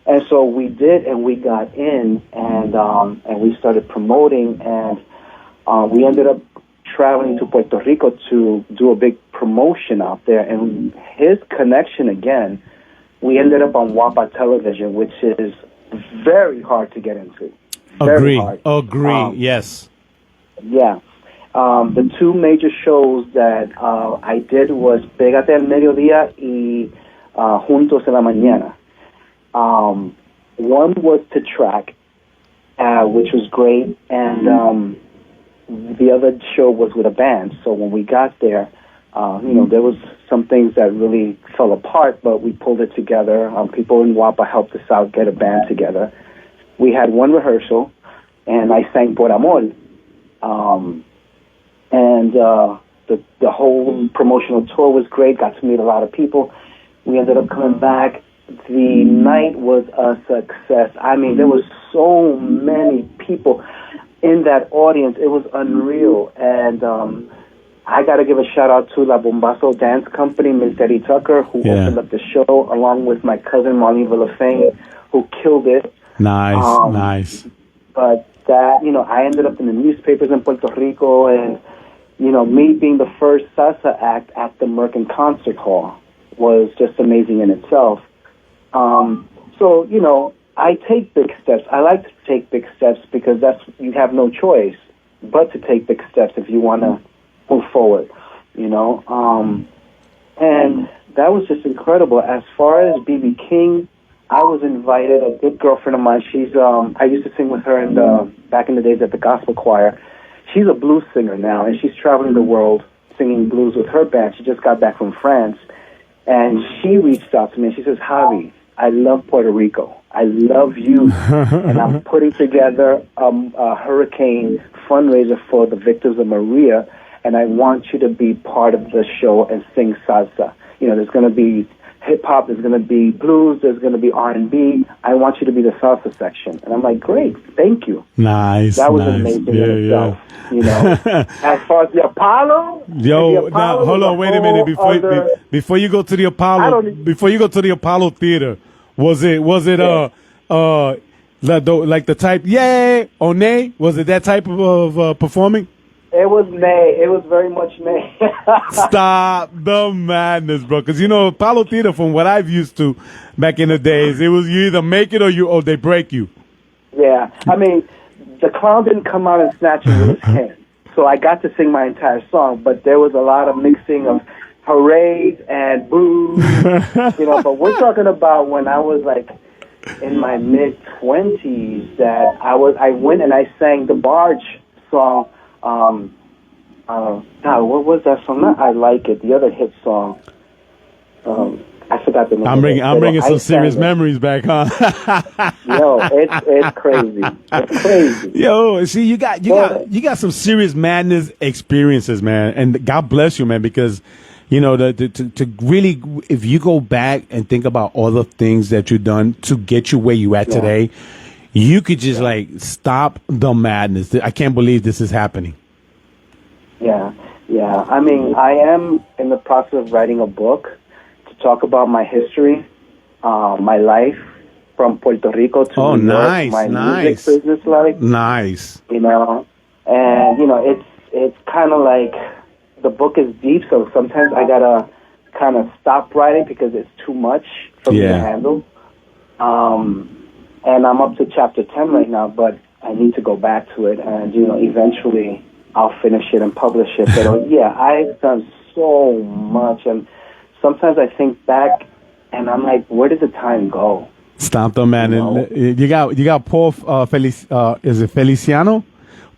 And so we did, and we got in, and we started promoting, and we ended up traveling to Puerto Rico to do a big promotion out there. And his connection, again, we ended up on WAPA television, which is very hard to get into. Very hard. Agree. Yes. Yeah. The two major shows that I did was Pégate al Mediodía y Juntos en la Mañana. One was to track, which was great, and the other show was with a band. So when we got there, you know, there was some things that really fell apart, but we pulled it together. People in WAPA helped us out, get a band together. We had one rehearsal, and I sang Por Amor. And the whole promotional tour was great, got to meet a lot of people. We ended up coming back. The night was a success. I mean, there was so many people in that audience. It was unreal. And I got to give a shout-out to La Bombazo Dance Company, Miss Debbie Tucker, who opened up the show, along with my cousin, Marlene Villafane, who killed it. Nice. But that, you know, I ended up in the newspapers in Puerto Rico, and, you know, me being the first salsa act at the Merkin Concert Hall was just amazing in itself. So, you know, I take big steps. I like to take big steps because you have no choice but to take big steps if you want to move forward, you know. And that was just incredible. As far as B.B. King, I was invited. A good girlfriend of mine, I used to sing with her back in the days at the gospel choir. She's a blues singer now, and she's traveling the world singing blues with her band. She just got back from France, and she reached out to me, and she says, Javi, I love Puerto Rico. I love you. And I'm putting together a hurricane fundraiser for the victims of Maria, and I want you to be part of the show and sing salsa. You know, there's going to be hip-hop, there's going to be blues, there's going to be R&B. I want you to be the salsa section. And I'm like, great, thank you. Nice. That was amazing in itself. You know, as far as the Apollo. Now hold on, wait a minute before you go to the Apollo. Before you go to the Apollo Theater, was it like the type yay or nay? Was it that type of performing? It was nay. It was very much nay. Stop the madness, bro. Because you know Apollo Theater, from what I've used to back in the days, it was you either make it or they break you. Yeah, I mean, the clown didn't come out and snatch it with his hand, so I got to sing my entire song. But there was a lot of mixing of parades and boos, you know. But we're talking about when I was like in my mid-20s that I went and I sang the Barge song. What was that song? Not I Like It. The other hit song. I forgot the name. I'm bringing some serious memories back, huh? Yo, it's crazy. It's crazy. Yo, see, you got some serious madness experiences, man, and God bless you, man, because you know to really, if you go back and think about all the things that you've done to get you where you at today, you could just like stop the madness. I can't believe this is happening. Yeah. I mean, I am in the process of writing a book to talk about my history, my life from Puerto Rico to New York, my music business life. Nice. You know, and you know, it's kind of like the book is deep, so sometimes I gotta kind of stop writing because it's too much for me to handle. And I'm up to chapter 10 right now, but I need to go back to it, and you know, eventually I'll finish it and publish it. But yeah, I've done so much, and sometimes I think back, and I'm like, where did the time go? Stop though, man. You know? You got Paul is it Feliciano?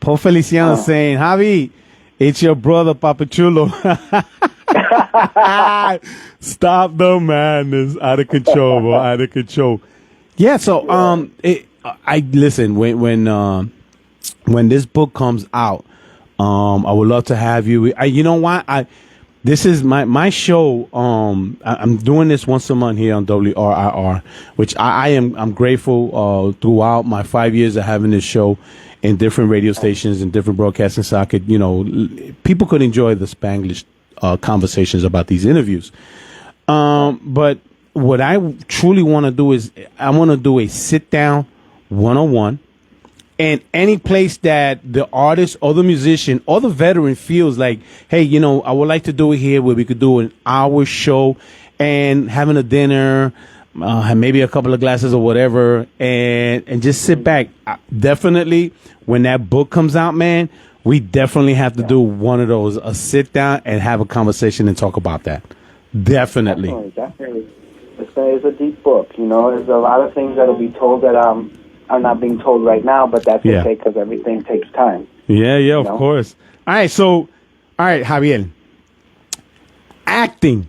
Paul Feliciano saying, Javi, it's your brother, Papa Chulo. Stop the madness. Out of control, bro. Out of control. Yeah, so I listen, when this book comes out, I would love to have you. You know what? This is my show. I'm doing this once a month here on WRIR, which I'm grateful throughout my 5 years of having this show in different radio stations and different broadcasting, so I could, you know, people could enjoy the Spanglish conversations about these interviews. But what I truly want to do is I want to do a sit down 101. And any place that the artist or the musician or the veteran feels like, hey, you know, I would like to do it here where we could do an hour show and having a dinner, maybe a couple of glasses or whatever, and just sit back. Definitely, when that book comes out, man, we definitely have to do one of those, a sit down and have a conversation and talk about that. Definitely. Definitely. It's a deep book, you know. There's a lot of things that'll be told that are not being told right now, but that's okay because everything takes time. Yeah, of course. All right, Javier. Acting.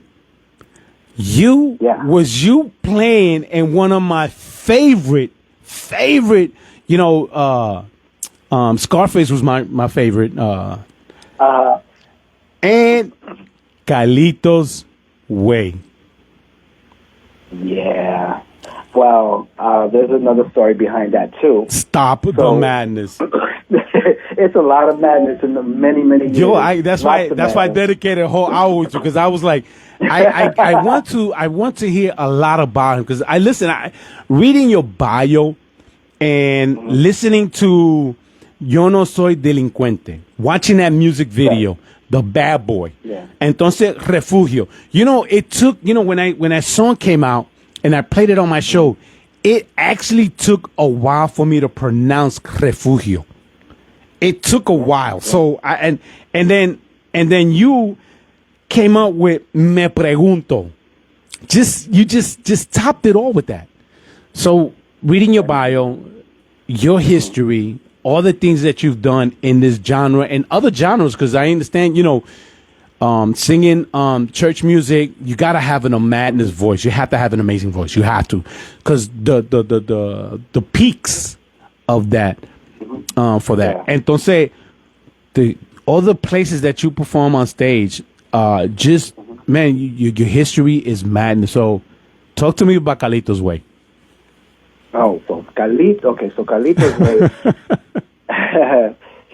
Was you playing in one of my favorite, you know, Scarface was my favorite. And Carlitos Way. Yeah. Well, there's another story behind that too. Stop the madness. It's a lot of madness in the many years. Yo, that's why I dedicated a whole hour with you, because I was like, I want to hear a lot about him, because reading your bio and listening to Yo No Soy Delincuente, watching that music video, The Bad Boy, entonces Refugio. You know, it took, you know, when that song came out and I played it on my show, it actually took a while for me to pronounce Refugio. It took a while. So and then you came up with Me Pregunto. You just topped it all with that. So reading your bio, your history, all the things that you've done in this genre and other genres, because I understand, you know, singing church music, you gotta have a madness voice. You have to have an amazing voice. You have to, because the peaks of that for that. Entonces, all the places that you perform on stage, man, your history is madness. So, talk to me about Carlitos Way. Oh, so Carlitos Way.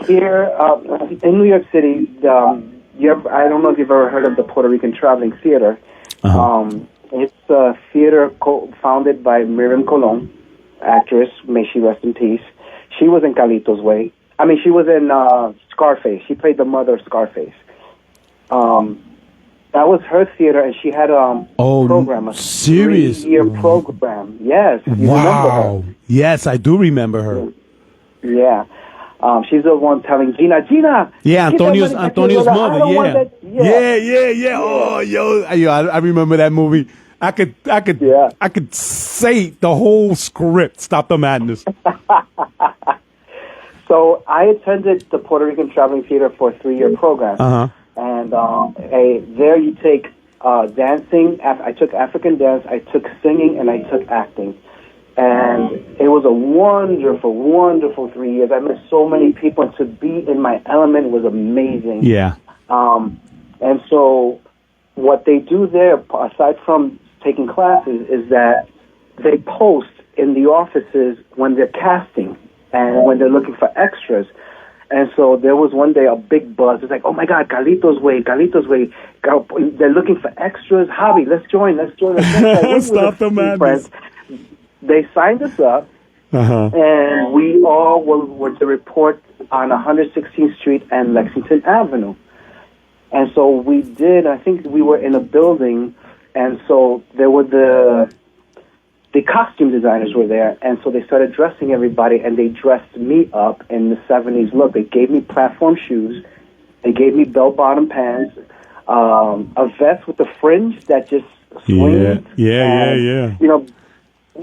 Here in New York City, I don't know if you've ever heard of the Puerto Rican Traveling Theater. It's a theater founded by Miriam Colon, actress, may she rest in peace. She was in Carlitos Way. I mean, she was in Scarface. She played the mother of Scarface. That was her theater, and she had a program, a serious 3-year program. Yes, you remember her. Yes, I do remember her. Yeah. She's the one telling Gina. Yeah, Antonio's mother. Yeah. Oh, yo, I remember that movie. I could say the whole script. Stop the madness. So I attended the Puerto Rican Traveling Theater for a 3-year program. And there you take dancing. I took African dance, I took singing, and I took acting. And it was a wonderful, wonderful 3 years. I met so many people, and to be in my element was amazing. Yeah. And so what they do there, aside from taking classes, is that they post in the offices when they're casting and when they're looking for extras. And so there was one day a big buzz. It's like, oh my God, Carlitos Way. They're looking for extras. Javi, let's join. Stop the madness. They signed us up, and we all were to report on 116th Street and Lexington Avenue. And so we did. I think we were in a building, and so there were the costume designers were there, and so they started dressing everybody, and they dressed me up in the 70s look. They gave me platform shoes, they gave me bell-bottom pants, a vest with a fringe that just swings. Yeah. You know,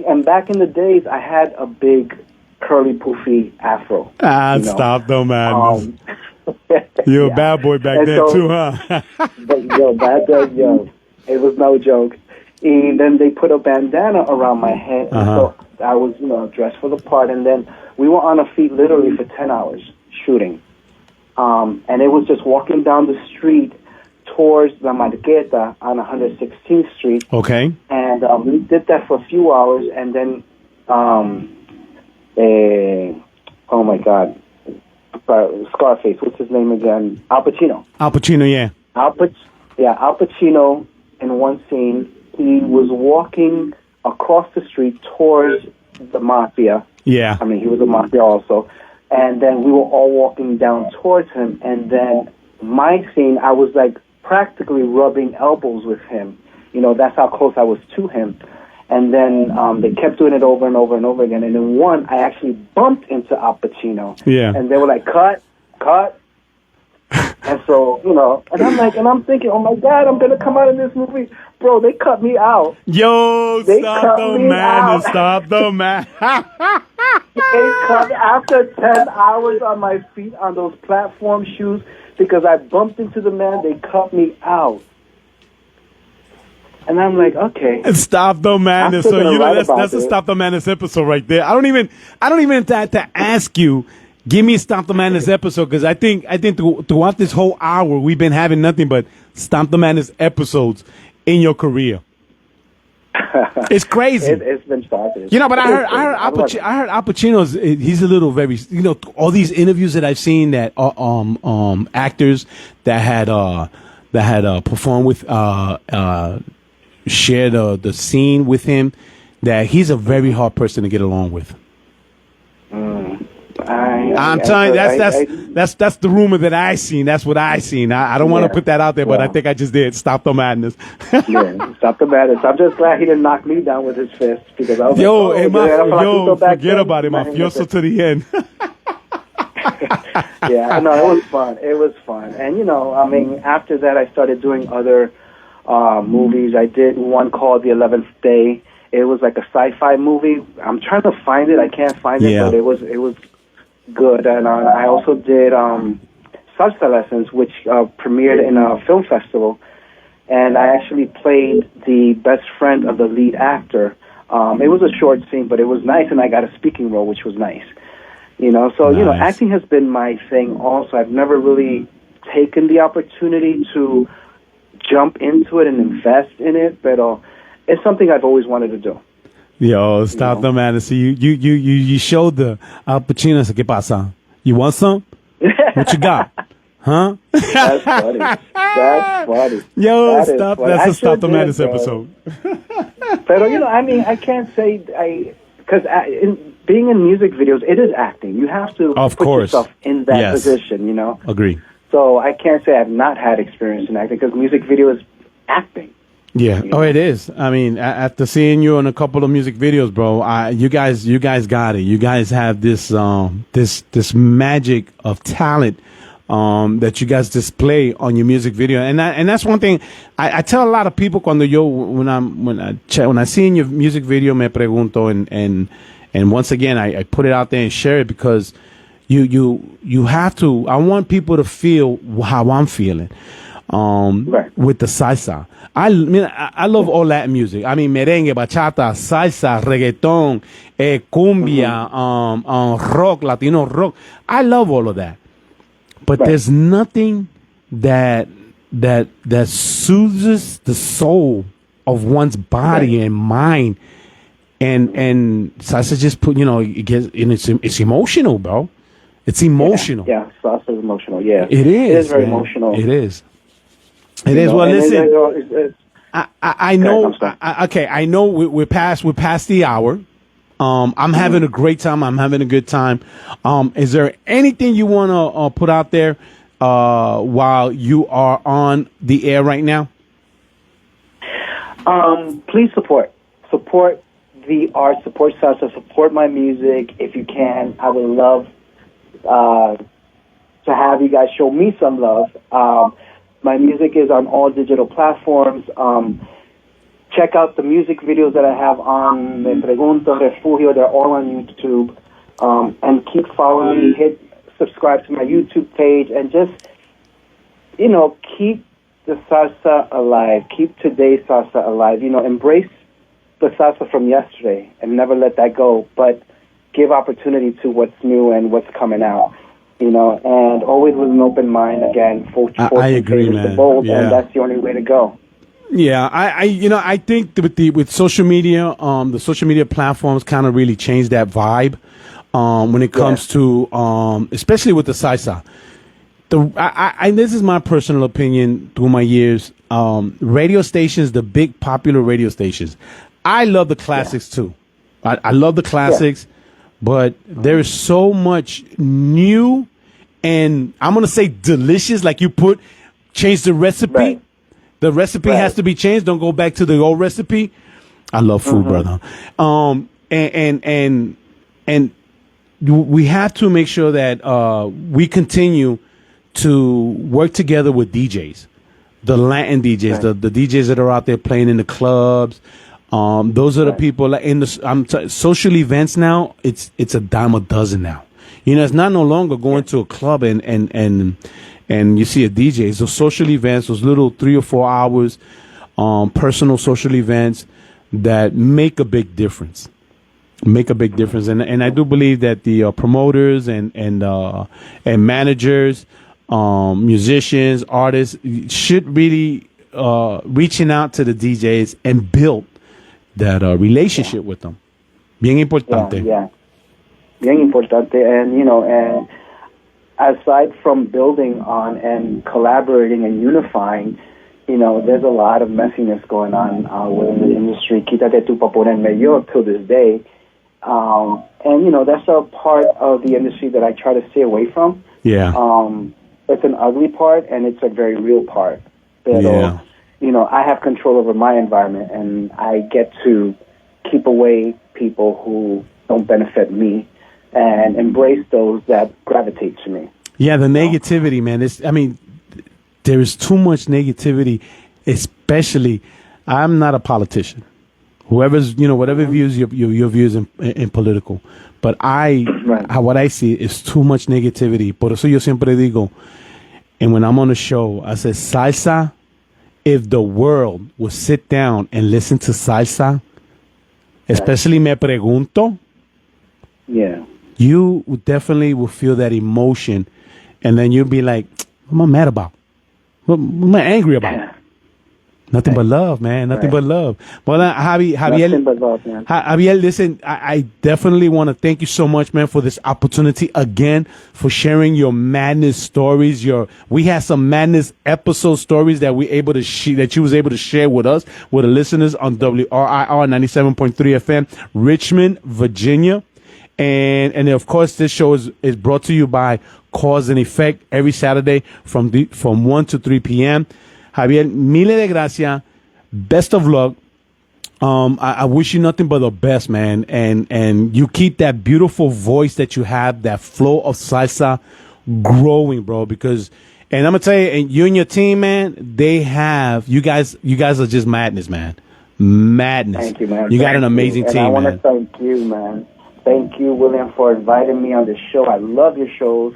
and back in the days, I had a big curly poofy afro. Stop though, man. You're a bad boy back then too, huh? But back then, it was no joke. And then they put a bandana around my head, and so I was, dressed for the part. And then we were on our feet literally for 10 hours shooting. And it was just walking down the street towards La Marqueta on 116th Street. Okay. And we did that for a few hours, and then, oh my God, Scarface, what's his name again? Al Pacino. Al Pacino, yeah. Al Pacino, in one scene, he was walking across the street towards the mafia. Yeah. I mean, he was a mafia also. And then we were all walking down towards him. And then my scene, I was like practically rubbing elbows with him. That's how close I was to him. And then they kept doing it over and over and over again. And in one, I actually bumped into Al Pacino. Yeah. And they were like, cut. And so, and I'm thinking, oh my God, I'm going to come out of this movie. Bro, they cut me out. Yo, stop the man. Stop the man. They cut after 10 hours on my feet on those platform shoes because I bumped into the man. They cut me out. And I'm like, okay. Stop the madness. So that's a Stop the Madness episode right there. I don't even have to ask you. Give me a Stop the Madness episode because I think throughout this whole hour we've been having nothing but Stop the Madness episodes in your career. It's crazy. It's been fabulous. But I heard Al Pacino's. He's a little very. All these interviews that I've seen that actors that had performed with shared the scene with him. That he's a very hard person to get along with. I'm telling you, that's the rumor that I seen. That's what I seen. I don't want to put that out there, but I think I just did. Stop the madness. Stop the madness. I'm just glad he didn't knock me down with his fist because I was forget about it, mafioso to the end. Yeah, no, it was fun. And after that, I started doing other movies. I did one called The 11th Day. It was like a sci-fi movie. I'm trying to find it. I can't find it, but it was good. And I also did Salsa Lessons, which premiered in a film festival. And I actually played the best friend of the lead actor. It was a short scene, but it was nice, and I got a speaking role, which was nice. So, nice. Acting has been my thing also. I've never really taken the opportunity to jump into it and invest in it, but it's something I've always wanted to do. Yo, stop the man. See, you showed the Al Pacino. ¿Qué pasa? You want some? What you got? Huh? That's funny. That's funny. Yo, stop. That's a Stop the Madness episode. But I can't say because being in music videos, it is acting. You have to put yourself in that position. Agree. So I can't say I've not had experience in acting because music video is acting. Yeah. Oh, it is. I mean, after seeing you in a couple of music videos, bro, you guys got it. You guys have this magic of talent that you guys display on your music video, and that's one thing I tell a lot of people when I see in your music video, me pregunto, and once again I put it out there and share it because you have to. I want people to feel how I'm feeling. With the salsa. I love all Latin music. I mean, merengue, bachata, salsa, reggaeton, cumbia, rock, Latino rock. I love all of that. But there's nothing that soothes the soul of one's body and mind. And salsa just put, it's emotional, bro. It's emotional. Yeah, salsa is emotional. Yeah, it is. It is very man. emotional. It is. It is. Well, listen. It's, I know. Okay, I know we're past the hour. I'm having a great time. I'm having a good time. Is there anything you want to put out there while you are on the air right now? Please support the art, support salsa, support my music if you can. I would love to have you guys show me some love. My music is on all digital platforms. Check out the music videos that I have on Me Pregunto, Refugio. They're all on YouTube. And keep following me. Subscribe to my YouTube page. And just, keep the salsa alive. Keep today's salsa alive. Embrace the salsa from yesterday and never let that go. But give opportunity to what's new and what's coming out. And always with an open mind. Again, I agree, man. And that's the only way to go. Yeah, I think with social media, the social media platforms kind of really changed that vibe when it comes to, especially with the salsa. This is my personal opinion through my years. Radio stations, the big popular radio stations, I love the classics too. I love the classics, but there is so much new and I'm gonna say delicious. Like change the recipe. Right. The recipe has to be changed. Don't go back to the old recipe. I love food, brother. And we have to make sure that we continue to work together with DJs, the Latin DJs, the DJs that are out there playing in the clubs. Those are the people in the social events now. It's a dime a dozen now. It's not no longer going to a club and you see a DJ. It's those social events, those little 3 or 4 hours, personal social events that make a big difference. And I do believe that the promoters and managers, musicians, artists should really reaching out to the DJs and build that relationship with them. Bien importante. Yeah. Bien importante. And aside from building on and collaborating and unifying, there's a lot of messiness going on within the industry. Quítate tu pa ponerme yo till this day. And, that's a part of the industry that I try to stay away from. Yeah. It's an ugly part and it's a very real part. Pero, I have control over my environment and I get to keep away people who don't benefit me and embrace those that gravitate to me. Yeah, the negativity, man. There is too much negativity, especially, I'm not a politician. Whoever's, whatever views your views in political. But what I see is too much negativity. Por eso yo siempre digo, and when I'm on a show, I say, salsa, if the world would sit down and listen to salsa, especially Me Pregunto, you definitely will feel that emotion. And then you'll be like, what am I mad about? What am I angry about? Nothing but love, man. Nothing but love. Well, Javier, nothing but love, man. Javier, listen, I definitely want to thank you so much, man, for this opportunity again, for sharing your madness stories. We had some madness episode stories that that you was able to share with us, with the listeners on WRIR 97.3 FM, Richmond, Virginia. And of course, this show is brought to you by Cause and Effect every Saturday from 1 to 3 p.m. Javier, mille de gracias. Best of luck. I wish you nothing but the best, man. And you keep that beautiful voice that you have, that flow of salsa growing, bro. Because, and I'm gonna tell you, and you and your team, man, you guys are just madness, man. Madness. Thank you, man. You got an amazing team, man. I want to thank you, man. Thank you, William, for inviting me on this show. I love your shows.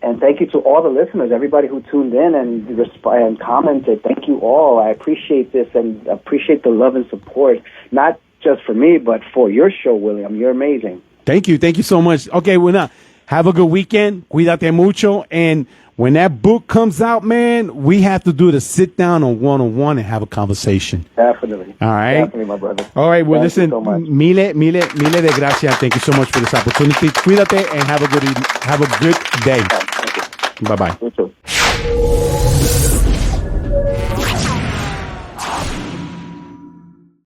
And thank you to all the listeners, everybody who tuned in and commented. Thank you all. I appreciate this and appreciate the love and support, not just for me, but for your show, William. You're amazing. Thank you. Thank you so much. Okay, well, now, Have a good weekend. Cuídate mucho. And when that book comes out, man, we have to do the sit down on one-on-one and have a conversation. Definitely. All right. Definitely, my brother. All right. Well, Thank you listen, so much. mille de gracias. Thank you so much for this opportunity. Cuídate and have a good day. Thank you. Bye-bye. You too.